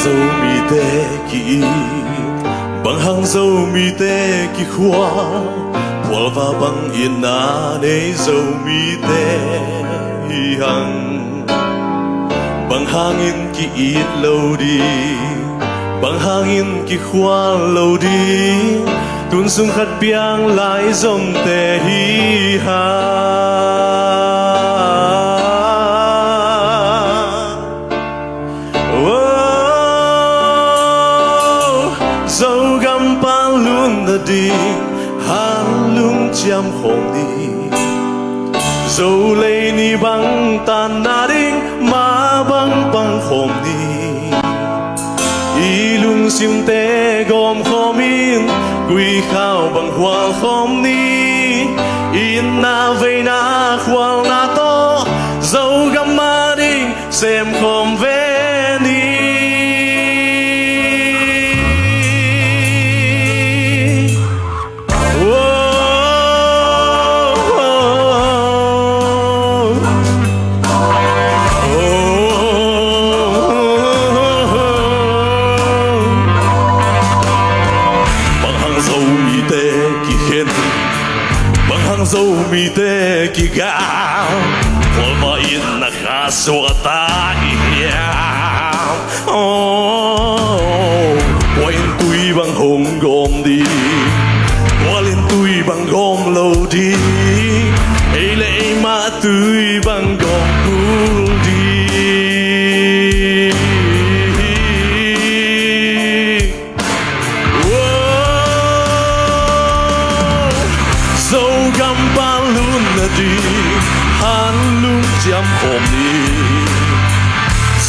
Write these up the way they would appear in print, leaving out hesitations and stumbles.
dâu mi tê kỳ bằng hàng dâu mi tê kỳ khoa qual và bằng yên na nê dâu mi tê hằng bằng hàng in kỳ ít lâu đi bằng hàng in kỳ khoa lâu đi tuôn sung khát biang lại dòng tê hi ha dâu găm pa luôn là đi han lung chiam hồng đi dâu lấy ni băng tan na đinh ma băng băng hồng đi ilung sim te gom khomin quy khao bằng hoa khom ni in na về na khoal na to dâu găm ma đinh xem khom về ni dâu mi tê kỳ gạo qual ma in na kha suata hiam quay tui bằng hồng gom đi quay tui bằng gom lâu đi ấy lệ mà tui bằng gom cool đi găm ba luôn là đi han luôn chăm hồn đi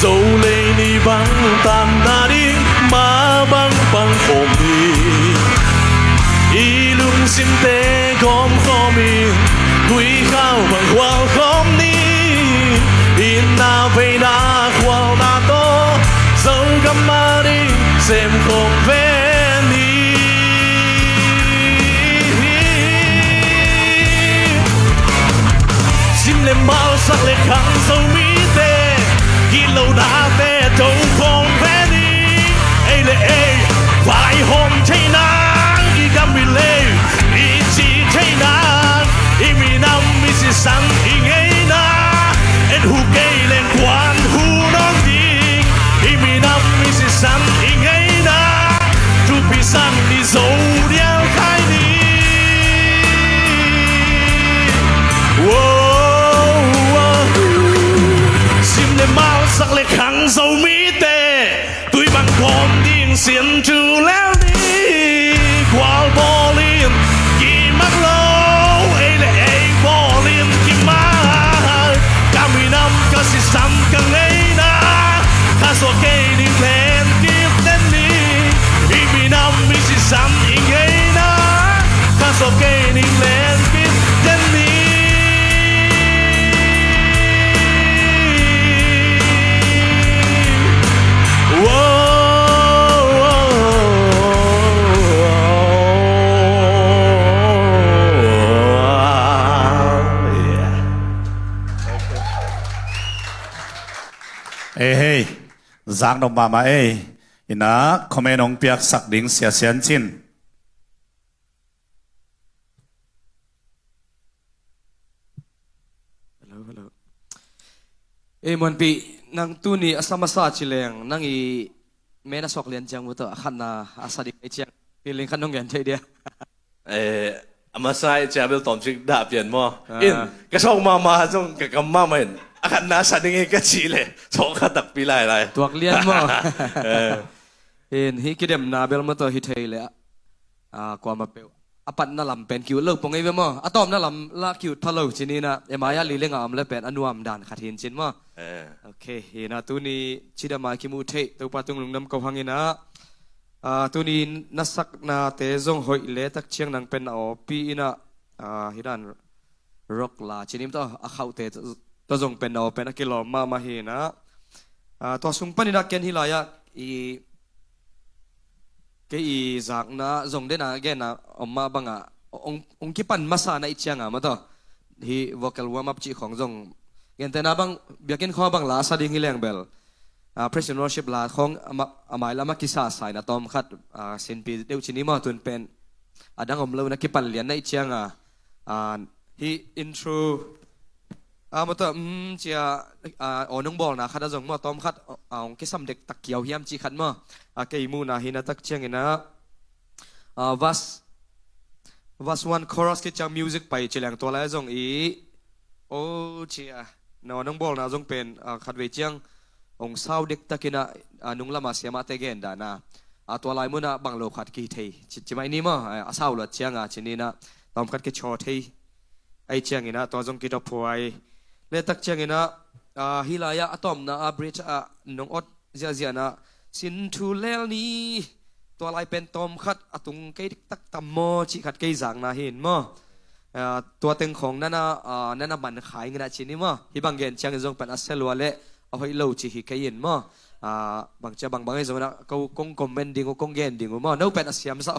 dâu lê ni băng tan na đi ma băng băng hồn đi y luôn sim tê gom khomin quy khao bằng hoa khom ni in na về na khoal na to dâu găm ma đi xem không về lên bao sắc lệ khăn dâu mi tê khi lâu đã tê trâu không về đi ấy lệ vài hôm thấy nắng y gam mi lê y chỉ thấy nắng y mi năm mi si san y ngay na en hu cây lên quan hu non đi y mi năm mi si san y ngay na tu pi san đi dâu đeo khai đi mau sắc lệ khăn dâu mi tê tuy bằng gom điên xiên trừ léo đi qual bò liên kỳ mắc lâu ấy là ấy bò liên kỳ mắc cả 10 năm cả si xăm càng ấy na khá số cây đi lên kiếp đến đi ý 10 năm mi si xăm ý ấy na khá số cây đi lên kiếp đến đi hey giang đồng bà mà ina comment ông piak sắc đỉnh xia xian chin mon pi nang tu ni asama sa chileng nang i mena sok lian chang muto khanna asadi chang piling khanong yan thei dia amasai chabel tom chik da pian mo in ka song ma jong ka kam ma men akan na sa ding ka chile so ka tak pi lai tuak lian mo in hi kidem na bel mo to hi thei le kwa ma pe apat na lam pen kiu lok pong ei mo atom na lam la kiu thalo chini na emaya li lenga am le pen anuam dan khathin chin mo okay ina tu ni chida ma ki mu thei to pa tung lungnam ko hangina tu ni nasak na te zong hoi le tak chiang nang pen o pi ina hidan rock la chinim to a khau te to zong pen o pen akilo ma hi na to sung panina ken hilaya i cái dạng na dùng đến là cái na mà bằng ông cái pan masa na ichiang mà to hi vocal warm up chỉของdùng cái tên na bằng việc cái kho bằng lá sa ding hileng bel Praise and worship ลาของอามายละมักกิสาสายนะตอมคัดเซนปีเดียวชินิมาตุนเป็นดังอมเลวนักกิปันเลียนในเชียงhe intro มาต่อเชียน้องบอลนะคัดจงมาตอมคัดกิสำเด็กตะเกียวเฮียมจีคัดมาเกี่ยมูนะฮินะตักเชียงนะverse 1 chorus กิจจัง music ไปเชียงตัวแรกจงโอ้เชียน้องบอลนะจงเป็นคัดเวเจียงองเศร้าเด็กตะกินะนุ่งละมาเสียมาเตเกนดานะตัวลายมุนะบังโลขัดกีเทจิไม่นี่มั้งเศร้าละเชียงชินีนะตอมคัดกิชอเทไอเชียงนะตัวจงกิดพวยเลตักเชียงนะฮิลายะตอมนะบริจน้องอดเจียนะสินทูเลลนี้ตัวลายเป็นตอมคัดตุงเกดิกตักตัมโมชิขัดเกยจังนะเห็นมั้งตัวเต็งของนั่นน่ะมันขายเงินชินีมั้งที่บางเกนเชียงจงเป็นอัสเซลวาเล่เอาให้เราจีฮิกยินมั้งบางไอ้สมนะเขาคงคอมเมนต์ดิ้งเขาคงเกนดิ้งมั้งนู้เป็นอาเซียมซะ